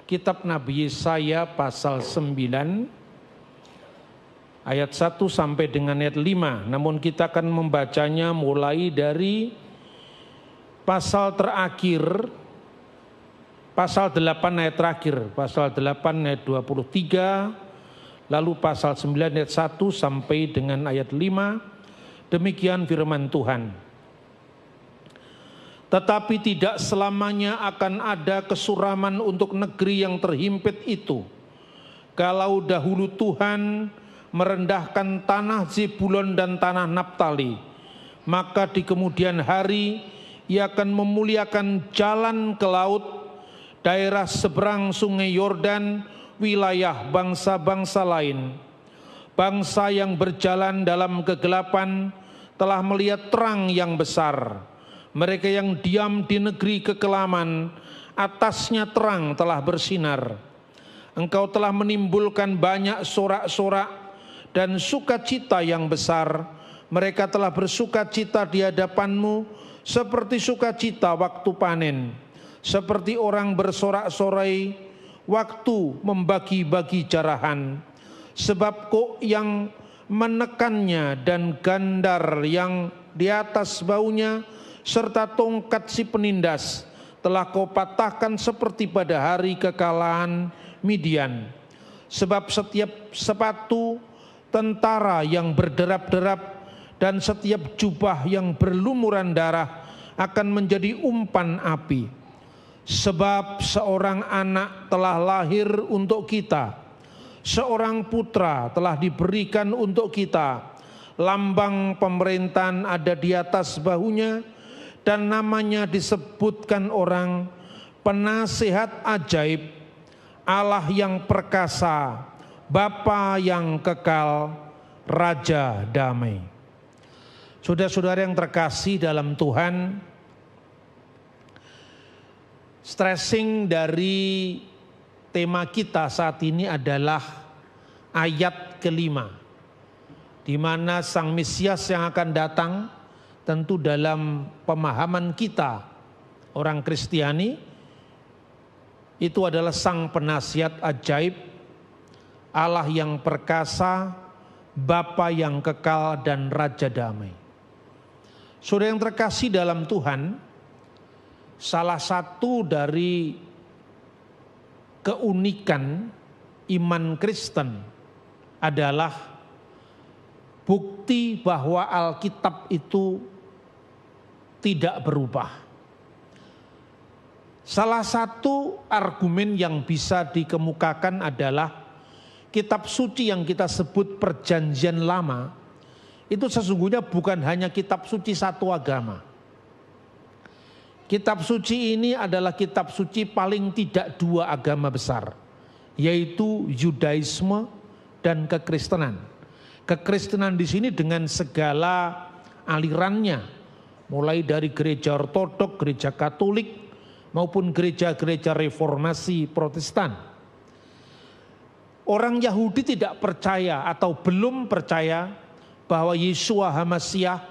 Kitab Nabi Yesaya pasal 9 ayat 1 sampai dengan ayat 5. Namun kita akan membacanya mulai dari pasal terakhir, pasal 8 ayat terakhir, pasal 8 ayat 23, lalu pasal 9 ayat 1 sampai dengan ayat 5. Demikian firman Tuhan. Tetapi tidak selamanya akan ada kesuraman untuk negeri yang terhimpit itu. Kalau dahulu Tuhan merendahkan tanah Zebulon dan tanah Naptali, maka di kemudian hari Ia akan memuliakan jalan ke laut, daerah seberang sungai Yordan, wilayah bangsa-bangsa lain. Bangsa yang berjalan dalam kegelapan telah melihat terang yang besar. Mereka yang diam di negeri kekelaman, atasnya terang telah bersinar. Engkau telah menimbulkan banyak sorak-sorak dan sukacita yang besar. Mereka telah bersukacita di hadapanmu seperti sukacita waktu panen, seperti orang bersorak-sorai waktu membagi-bagi jarahan. Sebab kok yang menekannya dan gandar yang di atas baunya, serta tongkat si penindas telah kau patahkan seperti pada hari kekalahan Midian. Sebab setiap sepatu tentara yang berderap-derap dan setiap jubah yang berlumuran darah akan menjadi umpan api. Sebab seorang anak telah lahir untuk kita, seorang putra telah diberikan untuk kita. Lambang pemerintahan ada di atas bahunya, dan namanya disebutkan orang Penasihat Ajaib, Allah yang perkasa, Bapa yang kekal, Raja damai. Saudara-saudara yang terkasih dalam Tuhan, stressing dari tema kita saat ini adalah ayat kelima, di mana Sang Mesias yang akan datang, tentu dalam pemahaman kita orang Kristiani, itu adalah Sang Penasihat Ajaib, Allah yang perkasa, Bapa yang kekal, dan Raja damai. Saudara yang terkasih dalam Tuhan, salah satu dari keunikan iman Kristen adalah bukti bahwa Alkitab itu tidak berubah. Salah satu argumen yang bisa dikemukakan adalah kitab suci yang kita sebut Perjanjian Lama itu sesungguhnya bukan hanya kitab suci satu agama. Kitab suci ini adalah kitab suci paling tidak dua agama besar, yaitu Yudaisme dan kekristenan. Kekristenan di sini dengan segala alirannya, mulai dari gereja Ortodok, gereja Katolik, maupun gereja-gereja Reformasi Protestan. Orang Yahudi tidak percaya atau belum percaya bahwa Yeshua HaMasyiah,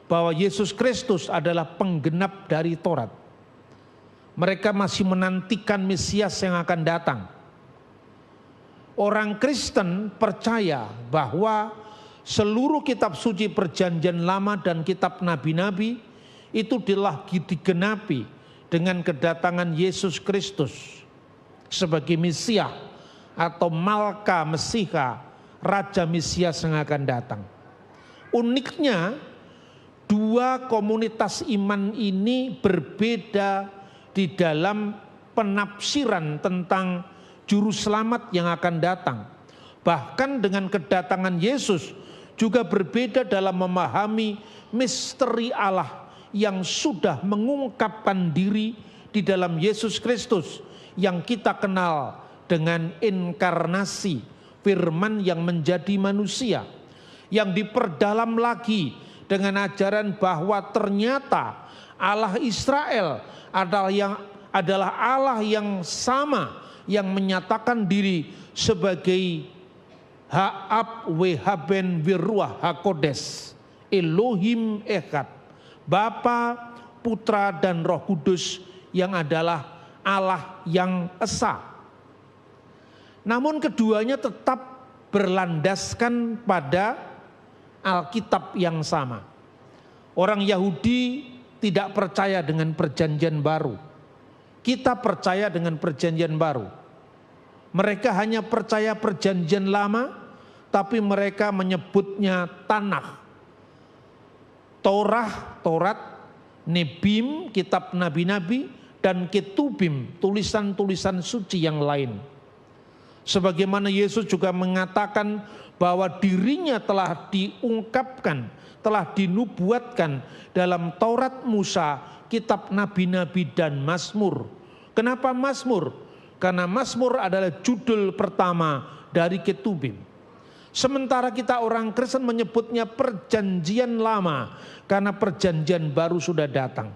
bahwa Yesus Kristus adalah penggenap dari Taurat. Mereka masih menantikan Mesias yang akan datang. Orang Kristen percaya bahwa seluruh kitab suci Perjanjian Lama dan kitab nabi-nabi itu telah digenapi dengan kedatangan Yesus Kristus sebagai Mesias atau Malka Mesiha, Raja Mesias yang akan datang. Uniknya, dua komunitas iman ini berbeda di dalam penafsiran tentang Juru Selamat yang akan datang. Bahkan dengan kedatangan Yesus juga berbeda dalam memahami misteri Allah yang sudah mengungkapkan diri di dalam Yesus Kristus yang kita kenal dengan inkarnasi, firman yang menjadi manusia, yang diperdalam lagi dengan ajaran bahwa ternyata Allah Israel adalah Allah yang sama, yang menyatakan diri sebagai Ha'ab Wehaben Wiruah Hakodes, Elohim Echad, Bapa, Putra, dan Roh Kudus yang adalah Allah yang Esa. Namun keduanya tetap berlandaskan pada Alkitab yang sama. Orang Yahudi tidak percaya dengan perjanjian baru. Kita percaya dengan perjanjian baru. Mereka hanya percaya perjanjian lama, tapi mereka menyebutnya Tanakh. Taurat, Nebim, kitab nabi-nabi, dan Ketubim, tulisan-tulisan suci yang lain. Sebagaimana Yesus juga mengatakan bahwa dirinya telah diungkapkan, telah dinubuatkan dalam Taurat Musa, kitab nabi-nabi dan Mazmur. Kenapa Mazmur? Karena Mazmur adalah judul pertama dari Ketubim. Sementara kita orang Kristen menyebutnya perjanjian lama, karena perjanjian baru sudah datang.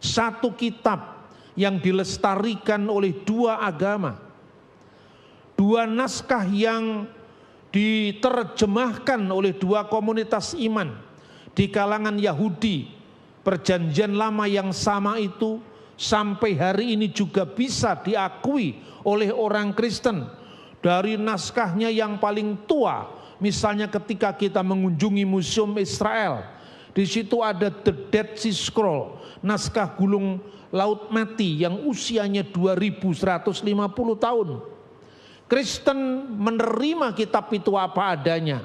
Satu kitab yang dilestarikan oleh dua agama, dua naskah yang diterjemahkan oleh dua komunitas iman di kalangan Yahudi. Perjanjian lama yang sama itu sampai hari ini juga bisa diakui oleh orang Kristen. Dari naskahnya yang paling tua, misalnya ketika kita mengunjungi Museum Israel, di situ ada The Dead Sea Scroll, naskah gulung laut mati yang usianya 2150 tahun. Kristen menerima kitab itu apa adanya.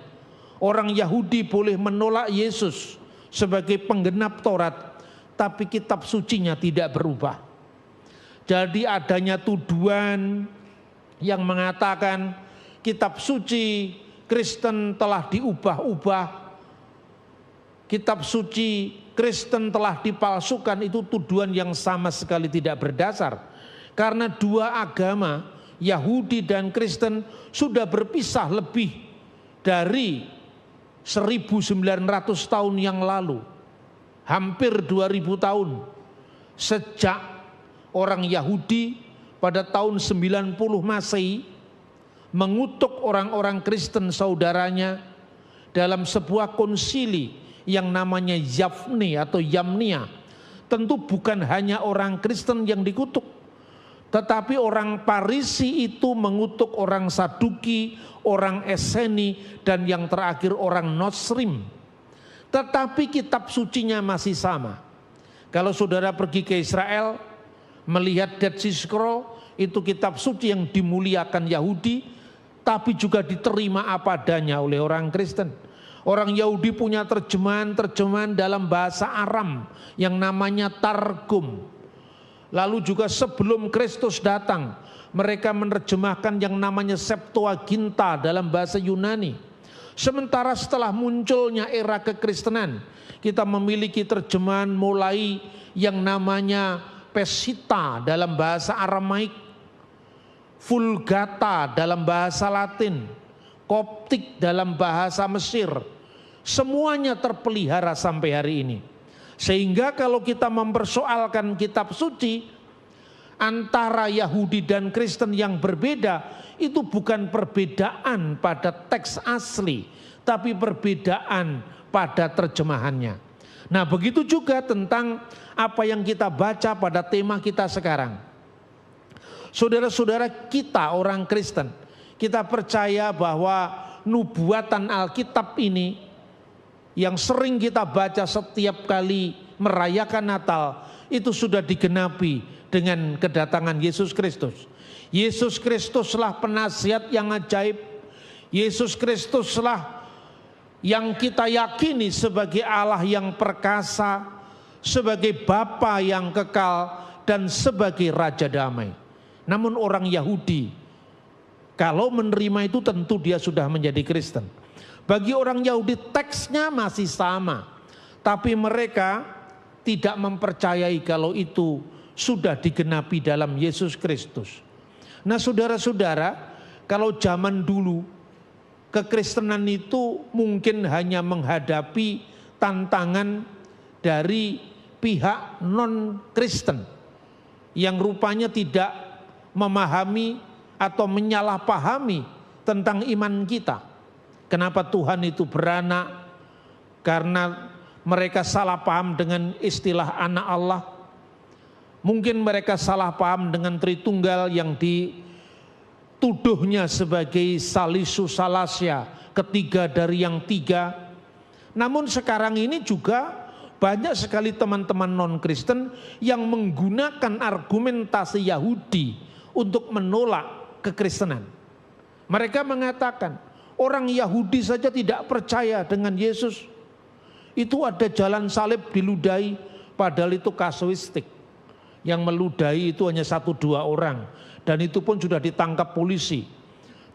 Orang Yahudi boleh menolak Yesus sebagai penggenap Taurat, tapi kitab sucinya tidak berubah. Jadi adanya tuduhan yang mengatakan kitab suci Kristen telah diubah-ubah, kitab suci Kristen telah dipalsukan, itu tuduhan yang sama sekali tidak berdasar. Karena dua agama, Yahudi dan Kristen, sudah berpisah lebih dari 1900 tahun yang lalu. Hampir 2000 tahun. Sejak orang Yahudi pada tahun 90 Masehi mengutuk orang-orang Kristen saudaranya dalam sebuah konsili yang namanya Yavne atau Yamnia. Tentu bukan hanya orang Kristen yang dikutuk, tetapi orang Parisi itu mengutuk orang Saduki, orang Eseni, dan yang terakhir orang Nosrim. Tetapi kitab sucinya masih sama. Kalau saudara pergi ke Israel, melihat Dead Sea Scroll, itu kitab suci yang dimuliakan Yahudi, tapi juga diterima apa adanya oleh orang Kristen. Orang Yahudi punya terjemahan dalam bahasa Aram yang namanya Targum. Lalu juga sebelum Kristus datang, mereka menerjemahkan yang namanya Septuaginta dalam bahasa Yunani. Sementara setelah munculnya era kekristenan, kita memiliki terjemahan mulai yang namanya Peshitta dalam bahasa Aramaik, Vulgata dalam bahasa Latin, Koptik dalam bahasa Mesir. Semuanya terpelihara sampai hari ini. Sehingga kalau kita mempersoalkan kitab suci antara Yahudi dan Kristen yang berbeda, itu bukan perbedaan pada teks asli, tapi perbedaan pada terjemahannya. Nah, begitu juga tentang apa yang kita baca pada tema kita sekarang. Saudara-saudara kita orang Kristen, kita percaya bahwa nubuatan Alkitab ini yang sering kita baca setiap kali merayakan Natal, itu sudah digenapi dengan kedatangan Yesus Kristus. Yesus Kristuslah penasihat yang ajaib. Yesus Kristuslah yang kita yakini sebagai Allah yang perkasa, sebagai Bapa yang kekal, dan sebagai Raja damai. Namun orang Yahudi, kalau menerima itu tentu dia sudah menjadi Kristen. Bagi orang Yahudi teksnya masih sama, tapi mereka tidak mempercayai kalau itu sudah digenapi dalam Yesus Kristus. Nah saudara-saudara, kalau zaman dulu kekristenan itu mungkin hanya menghadapi tantangan dari pihak non-Kristen yang rupanya tidak memahami atau menyalahpahami tentang iman kita. Kenapa Tuhan itu beranak? Karena mereka salah paham dengan istilah anak Allah. Mungkin mereka salah paham dengan Tritunggal yang dituduhnya sebagai Salisus Salasia, ketiga dari yang tiga. Namun sekarang ini juga banyak sekali teman-teman non-Kristen yang menggunakan argumentasi Yahudi untuk menolak kekristenan. Mereka mengatakan orang Yahudi saja tidak percaya dengan Yesus. Itu ada jalan salib diludahi, padahal itu kasuistik. Yang meludahi itu hanya 1-2 orang, dan itu pun sudah ditangkap polisi.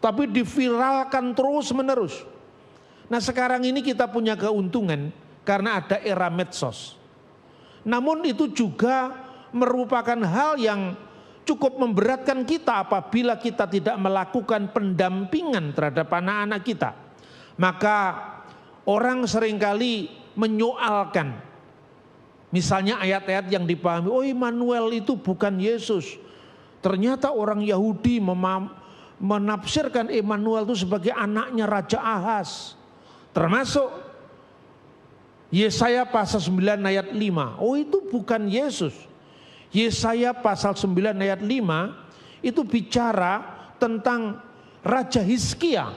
Tapi diviralkan terus menerus. Nah sekarang ini kita punya keuntungan karena ada era medsos. Namun itu juga merupakan hal yang cukup memberatkan kita apabila kita tidak melakukan pendampingan terhadap anak-anak kita. Maka orang seringkali menyoalkan. Misalnya ayat-ayat yang dipahami, oh Immanuel itu bukan Yesus. Ternyata orang Yahudi menafsirkan Immanuel itu sebagai anaknya Raja Ahaz. Termasuk Yesaya pasal 9 ayat 5. Oh itu bukan Yesus. Yesaya pasal 9 ayat 5 itu bicara tentang Raja Hizkia.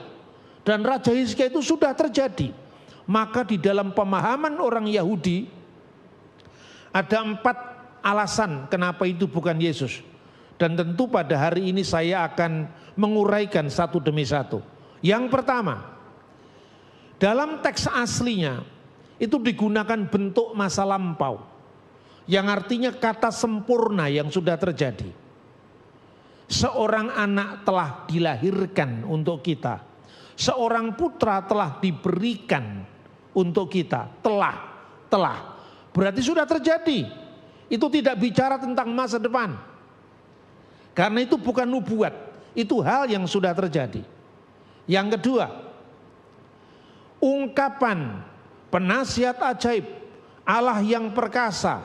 Dan Raja Hizkia itu sudah terjadi. Maka di dalam pemahaman orang Yahudi ada 4 alasan kenapa itu bukan Yesus. Dan tentu pada hari ini saya akan menguraikan satu demi satu. Yang pertama, dalam teks aslinya itu digunakan bentuk masa lampau. Yang artinya kata sempurna yang sudah terjadi. Seorang anak telah dilahirkan untuk kita. Seorang putra telah diberikan untuk kita. Telah. Berarti sudah terjadi. Itu tidak bicara tentang masa depan. Karena itu bukan nubuat. Itu hal yang sudah terjadi. Yang kedua, ungkapan penasihat ajaib, Allah yang perkasa,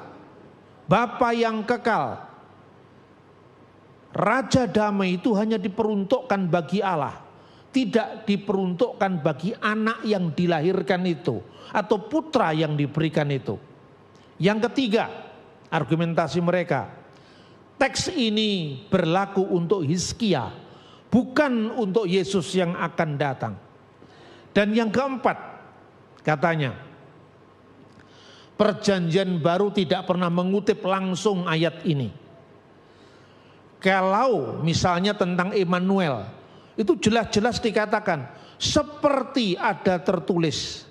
Bapa yang kekal, Raja damai itu hanya diperuntukkan bagi Allah. Tidak diperuntukkan bagi anak yang dilahirkan itu. Atau putra yang diberikan itu. Yang ketiga, argumentasi mereka, teks ini berlaku untuk Hizkia, bukan untuk Yesus yang akan datang. Dan yang keempat, katanya, Perjanjian Baru tidak pernah mengutip langsung ayat ini. Kalau misalnya tentang Immanuel, itu jelas-jelas dikatakan, seperti ada tertulis,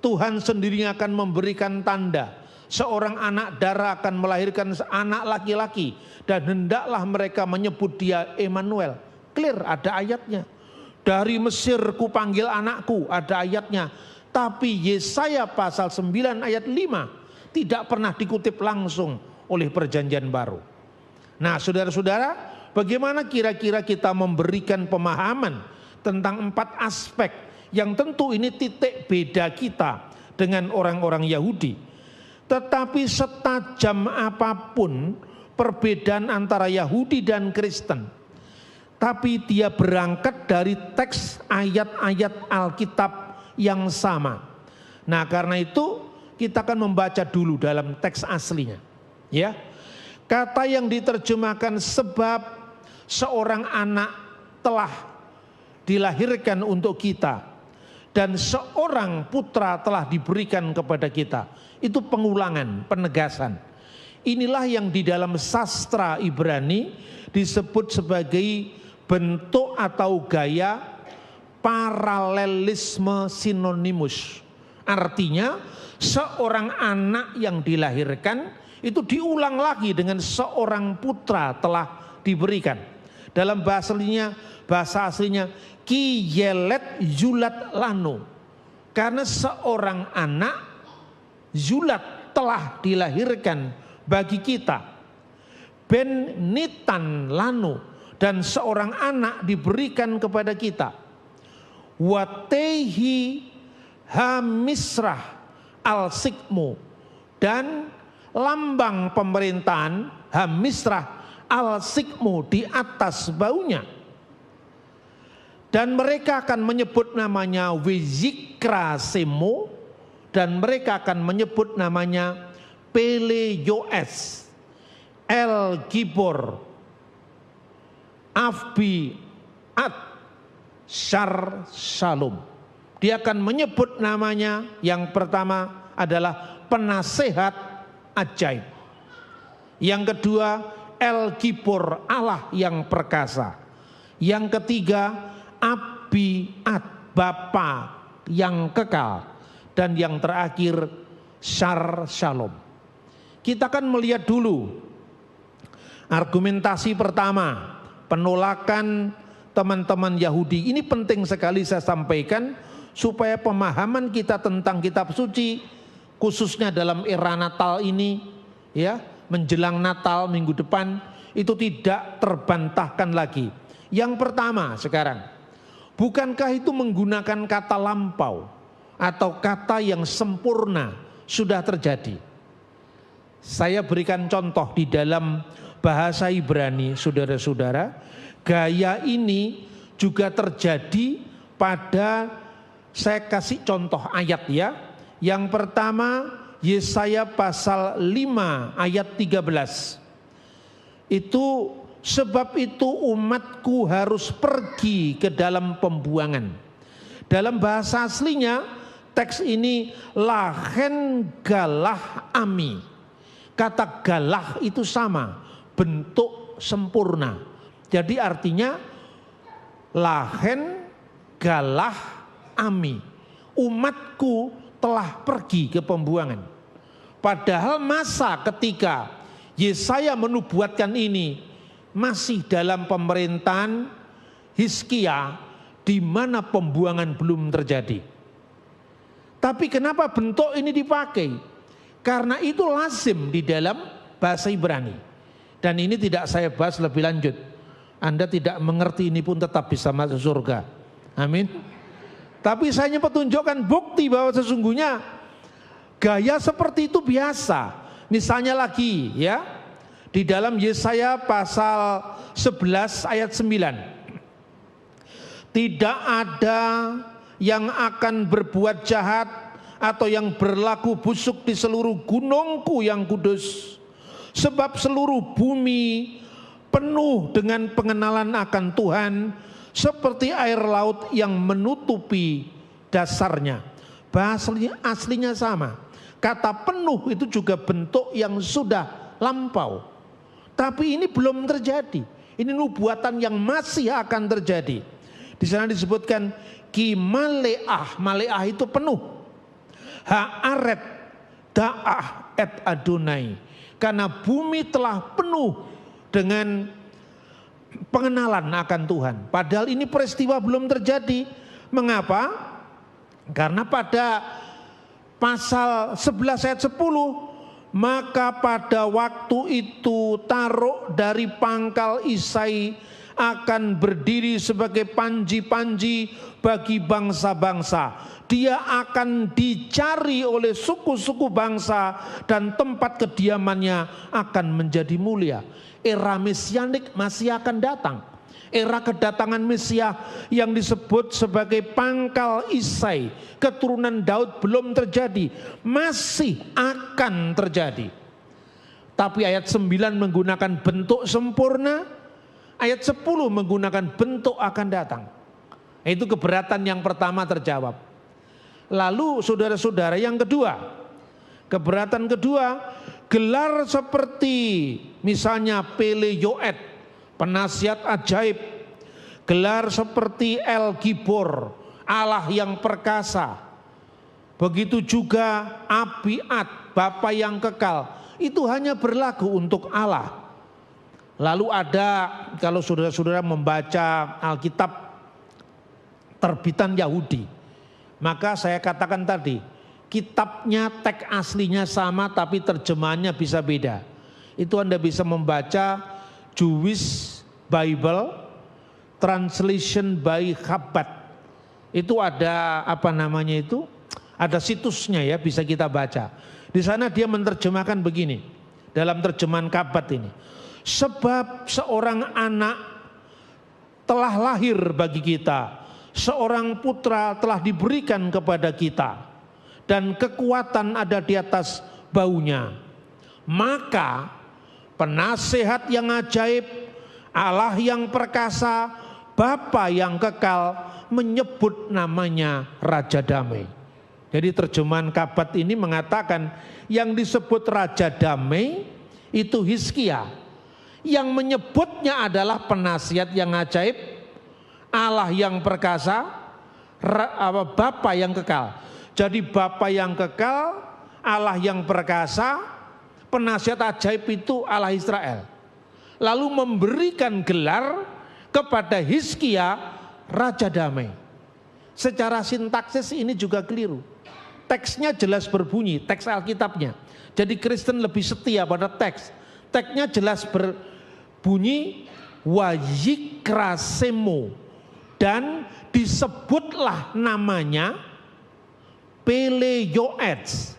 Tuhan sendiri akan memberikan tanda. Seorang anak darah akan melahirkan anak laki-laki. Dan hendaklah mereka menyebut dia Immanuel. Clear, ada ayatnya. Dari Mesir ku panggil anakku, ada ayatnya. Tapi Yesaya pasal 9 ayat 5 tidak pernah dikutip langsung oleh Perjanjian Baru. Nah saudara-saudara, bagaimana kira-kira kita memberikan pemahaman tentang 4 aspek yang tentu ini titik beda kita dengan orang-orang Yahudi. Tetapi setajam apapun perbedaan antara Yahudi dan Kristen, tapi dia berangkat dari teks ayat-ayat Alkitab yang sama. Nah karena itu kita akan membaca dulu dalam teks aslinya. Ya, kata yang diterjemahkan sebab seorang anak telah dilahirkan untuk kita. Dan seorang putra telah diberikan kepada kita. Itu pengulangan, penegasan. Inilah yang di dalam sastra Ibrani disebut sebagai bentuk atau gaya paralelisme sinonimus. Artinya seorang anak yang dilahirkan itu diulang lagi dengan seorang putra telah diberikan. Dalam bahasa aslinya ki yelet yulat lanu, karena seorang anak yulat telah dilahirkan bagi kita. Ben nitan lanu, dan seorang anak diberikan kepada kita. Watehi hamisrah al sikmu, dan lambang pemerintahan hamisrah al sikmu di atas baunya. Dan mereka akan menyebut namanya Wizikra Semo, dan mereka akan menyebut namanya Pele Yoes, El Gibor, Afiat Syar Shalom. Dia akan menyebut namanya. Yang pertama adalah penasehat ajaib. Yang kedua, El Gibor, Allah yang perkasa. Yang ketiga, Abiat, Bapa yang kekal. Dan yang terakhir, Syar Shalom. Kita akan melihat dulu argumentasi pertama, penolakan teman-teman Yahudi. Ini penting sekali saya sampaikan supaya pemahaman kita tentang kitab suci, khususnya dalam era Natal ini, ya, menjelang Natal minggu depan, itu tidak terbantahkan lagi. Yang pertama sekarang, bukankah itu menggunakan kata lampau atau kata yang sempurna sudah terjadi? Saya berikan contoh di dalam bahasa Ibrani, saudara-saudara. Gaya ini juga terjadi pada, saya kasih contoh ayat ya. Yang pertama, Yesaya pasal 5 ayat 13. Itu, sebab itu umatku harus pergi ke dalam pembuangan. Dalam bahasa aslinya, teks ini lahen galah ami. Kata galah itu sama, bentuk sempurna. Jadi artinya lahen galah ami. Umatku telah pergi ke pembuangan. Padahal masa ketika Yesaya menubuatkan ini masih dalam pemerintahan Hizkia, di mana pembuangan belum terjadi. Tapi kenapa bentuk ini dipakai? Karena itu lazim di dalam bahasa Ibrani. Dan ini tidak saya bahas lebih lanjut. Anda tidak mengerti ini pun tetap bisa masuk surga. Amin. Tapi saya hanya tunjukkan bukti bahwa sesungguhnya gaya seperti itu biasa. Misalnya lagi ya, di dalam Yesaya pasal 11 ayat 9. Tidak ada yang akan berbuat jahat atau yang berlaku busuk di seluruh gunungku yang kudus. Sebab seluruh bumi penuh dengan pengenalan akan Tuhan, seperti air laut yang menutupi dasarnya. Bahasa aslinya sama. Kata penuh itu juga bentuk yang sudah lampau. Tapi ini belum terjadi. Ini nubuatan yang masih akan terjadi. Di sana disebutkan ki maleah, maleah itu penuh. Haaret da'ah et Adonai, karena bumi telah penuh dengan pengenalan akan Tuhan. Padahal ini peristiwa belum terjadi. Mengapa? Karena pada pasal 11 ayat 10, maka pada waktu itu Taruk dari pangkal Isai akan berdiri sebagai panji-panji bagi bangsa-bangsa. Dia akan dicari oleh suku-suku bangsa dan tempat kediamannya akan menjadi mulia. Era mesianik masih akan datang. Era kedatangan Mesias yang disebut sebagai pangkal Isai, keturunan Daud belum terjadi, masih akan terjadi. Tapi ayat 9 menggunakan bentuk sempurna, ayat 10 menggunakan bentuk akan datang. Itu keberatan yang pertama terjawab. Lalu saudara-saudara yang kedua, keberatan kedua, gelar seperti misalnya Pele Yoed, penasihat ajaib, gelar seperti El Gibor, Allah yang perkasa, begitu juga Abiat, Bapa yang kekal, itu hanya berlaku untuk Allah. Lalu ada, kalau saudara-saudara membaca Alkitab terbitan Yahudi, maka saya katakan tadi, kitabnya teks aslinya sama tapi terjemahannya bisa beda. Itu Anda bisa membaca Jewish Bible Translation by Chabad. Itu ada apa namanya itu? Ada situsnya ya, bisa kita baca. Di sana dia menerjemahkan begini, dalam terjemahan Chabad ini. Sebab seorang anak telah lahir bagi kita, seorang putra telah diberikan kepada kita, dan kekuatan ada di atas baunya. Maka penasehat yang ajaib, Allah yang perkasa, Bapa yang kekal, menyebut namanya Raja Damai. Jadi terjemahan Kabat ini mengatakan yang disebut Raja Damai itu Hizkia. Yang menyebutnya adalah penasihat yang ajaib, Allah yang perkasa, Bapa yang kekal. Jadi Bapa yang kekal, Allah yang perkasa, penasihat ajaib itu Allah Israel. Lalu memberikan gelar kepada Hizkia Raja Damai. Secara sintaksis ini juga keliru. Teksnya jelas berbunyi, teks Alkitabnya. Jadi Kristen lebih setia pada teks. Teksnya jelas berbunyi Wayikrasemo, dan disebutlah namanya Peleyoets,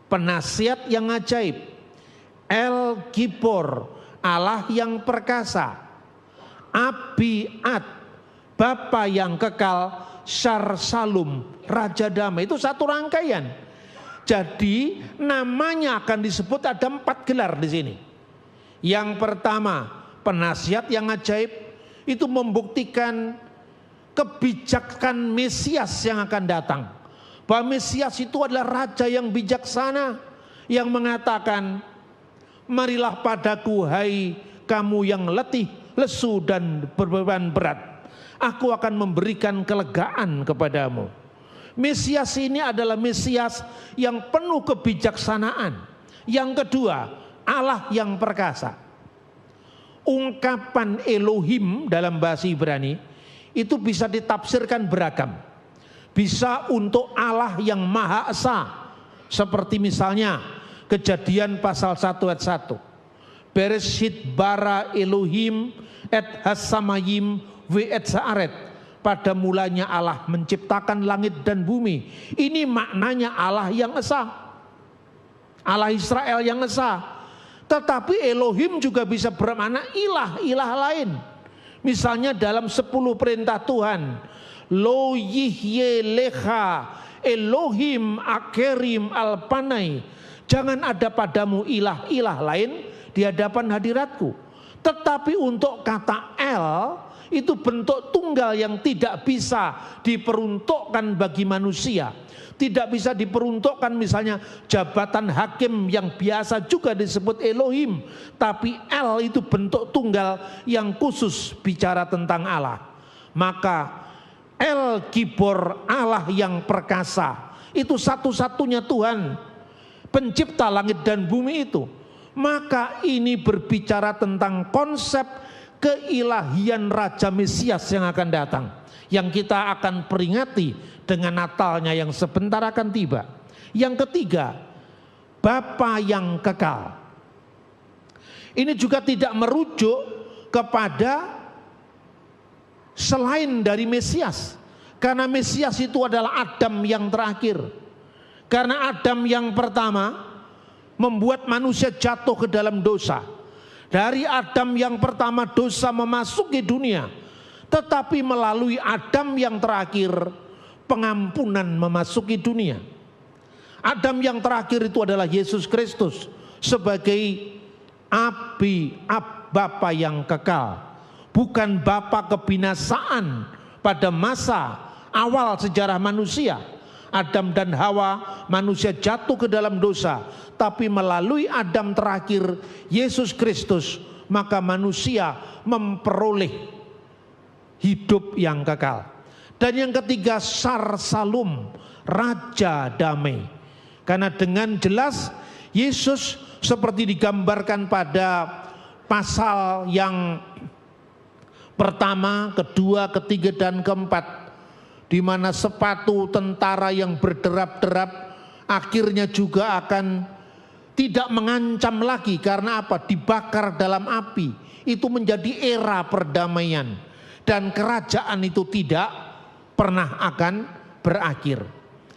penasihat yang ajaib, El Gibor, Allah yang perkasa, Abiat, Bapa yang kekal, Syar Salum, Raja Damai. Itu satu rangkaian. Jadi namanya akan disebut ada 4 gelar di sini. Yang pertama, penasihat yang ajaib, itu membuktikan kebijakan Mesias yang akan datang. Bahwa Mesias itu adalah raja yang bijaksana, yang mengatakan, marilah padaku hai kamu yang letih, lesu dan berbeban berat, aku akan memberikan kelegaan kepadamu. Mesias ini adalah Mesias yang penuh kebijaksanaan. Yang kedua, Allah yang perkasa. Ungkapan Elohim dalam bahasa Ibrani itu bisa ditafsirkan beragam. Bisa untuk Allah yang Maha Esa, seperti misalnya Kejadian pasal 1 ayat 1. Bereshit bara Elohim et hasamayim ve et saaret. Pada mulanya Allah menciptakan langit dan bumi. Ini maknanya Allah yang esa, Allah Israel yang esa. Tetapi Elohim juga bisa bermakna ilah lain. Misalnya dalam 10 perintah Tuhan, Lo yihye lecha Elohim akerim alpanai, jangan ada padamu ilah lain di hadapan hadiratku. Tetapi untuk kata El, itu bentuk tunggal yang tidak bisa diperuntukkan bagi manusia. Tidak bisa diperuntukkan misalnya jabatan hakim yang biasa juga disebut Elohim. Tapi El itu bentuk tunggal yang khusus bicara tentang Allah. Maka El Gibor, Allah yang perkasa, itu satu-satunya Tuhan pencipta langit dan bumi itu. Maka ini berbicara tentang konsep keilahian Raja Mesias yang akan datang, yang kita akan peringati dengan Natalnya yang sebentar akan tiba. Yang ketiga, Bapa yang kekal. Ini juga tidak merujuk kepada selain dari Mesias, karena Mesias itu adalah Adam yang terakhir. Karena Adam yang pertama membuat manusia jatuh ke dalam dosa. Dari Adam yang pertama dosa memasuki dunia, tetapi melalui Adam yang terakhir pengampunan memasuki dunia. Adam yang terakhir itu adalah Yesus Kristus sebagai Bapa yang kekal. Bukan Bapa kebinasaan pada masa awal sejarah manusia. Adam dan Hawa, manusia jatuh ke dalam dosa. Tapi melalui Adam terakhir, Yesus Kristus, maka manusia memperoleh hidup yang kekal. Dan yang ketiga, Syar Salum, Raja Damai. Karena dengan jelas Yesus seperti digambarkan pada pasal yang pertama, kedua, ketiga, dan keempat, di mana sepatu tentara yang berderap-derap akhirnya juga akan tidak mengancam lagi. Karena apa? Dibakar dalam api. Itu menjadi era perdamaian, dan kerajaan itu tidak pernah akan berakhir.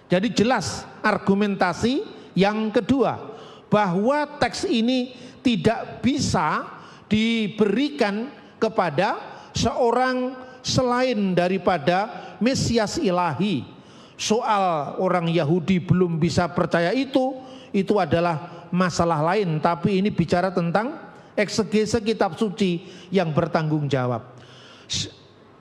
Jadi jelas argumentasi yang kedua, bahwa teks ini tidak bisa diberikan kepada seorang selain daripada Mesias ilahi. Soal orang Yahudi belum bisa percaya itu adalah masalah lain. Tapi ini bicara tentang eksegese kitab suci yang bertanggung jawab.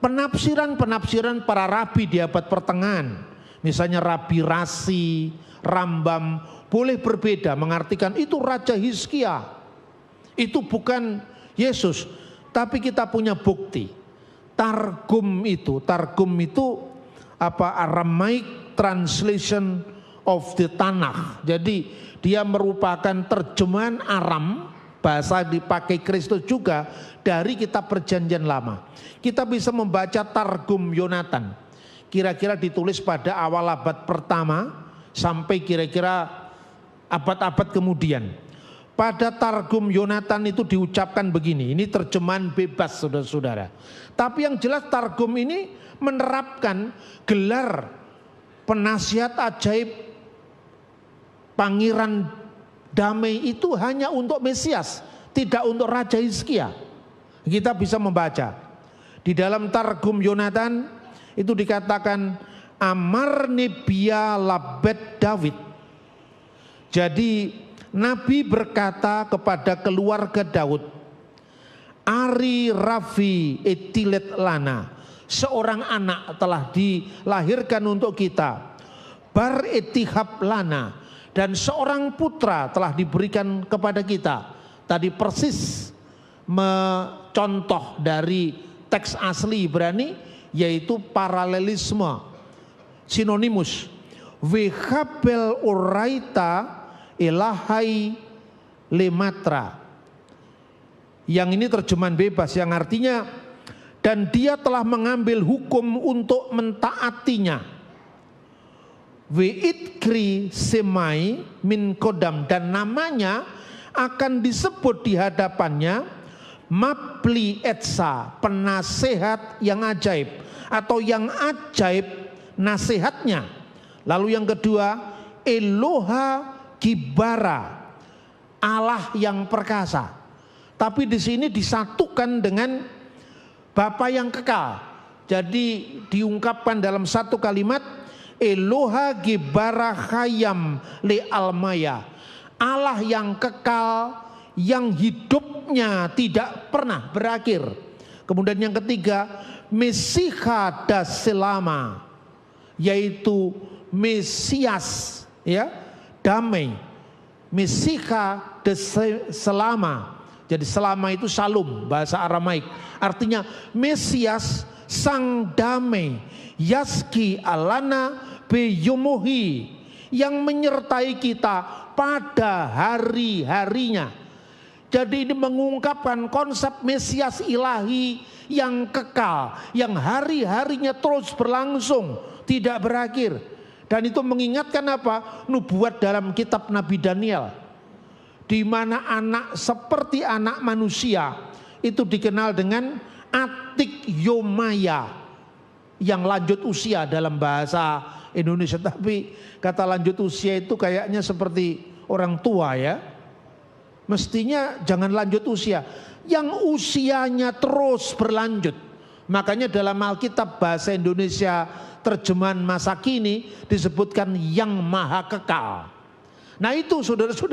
Penafsiran-penafsiran para rabi di abad pertengahan, misalnya Rabi Rasi, Rambam, boleh berbeda mengartikan itu Raja Hizkia, itu bukan Yesus. Tapi kita punya bukti. Targum itu Aramaic translation of the Tanakh. Jadi dia merupakan terjemahan Aram, bahasa dipakai Kristus juga dari kitab Perjanjian Lama. Kita bisa membaca Targum Yonatan, kira-kira ditulis pada awal abad pertama sampai kira-kira abad-abad kemudian. Pada Targum Yonatan itu diucapkan begini, ini terjemahan bebas saudara-saudara. Tapi yang jelas Targum ini menerapkan gelar penasihat ajaib Pangeran Damai itu hanya untuk Mesias, tidak untuk Raja Hizkia. Kita bisa membaca di dalam Targum Yonatan itu dikatakan Amar Nebia Labed David. Jadi Nabi berkata kepada keluarga Daud, Ari Rafi Etilet Lana, seorang anak telah dilahirkan untuk kita, Bar Etihab Lana, dan seorang putra telah diberikan kepada kita. Tadi persis mencontoh dari teks asli Ibrani, yaitu paralelisme, sinonimus. Wechabel oraita Elahai lematra, yang ini terjemahan bebas, yang artinya dan dia telah mengambil hukum untuk mentaatinya. Weitkri semai min kodam, dan namanya akan disebut di hadapannya Mapli Etsa, penasehat yang ajaib, atau yang ajaib nasihatnya. Lalu yang kedua Eloha Kibara, Allah yang perkasa. Tapi di sini disatukan dengan Bapa yang kekal. Jadi diungkapkan dalam satu kalimat, Eloha Kibara Hayam Le Almaya, Allah yang kekal, yang hidupnya tidak pernah berakhir. Kemudian yang ketiga, Mesiha das Selama, yaitu Mesias, ya, damai. Mesiha des Selama. Jadi selama itu Shalom, bahasa Aramaik. Artinya Mesias sang damai. Yaski alana beyomohi, yang menyertai kita pada hari-harinya. Jadi ini mengungkapkan konsep Mesias ilahi yang kekal, yang hari-harinya terus berlangsung, tidak berakhir. Dan itu mengingatkan apa? Nubuat dalam kitab Nabi Daniel, di mana anak seperti anak manusia itu dikenal dengan Atik Yomaya, yang lanjut usia dalam bahasa Indonesia. Tapi kata lanjut usia itu kayaknya seperti orang tua, ya. Mestinya jangan lanjut usia, yang usianya terus berlanjut. Makanya dalam Alkitab bahasa Indonesia terjemahan masa kini disebutkan yang maha kekal. Nah itu saudara-saudara,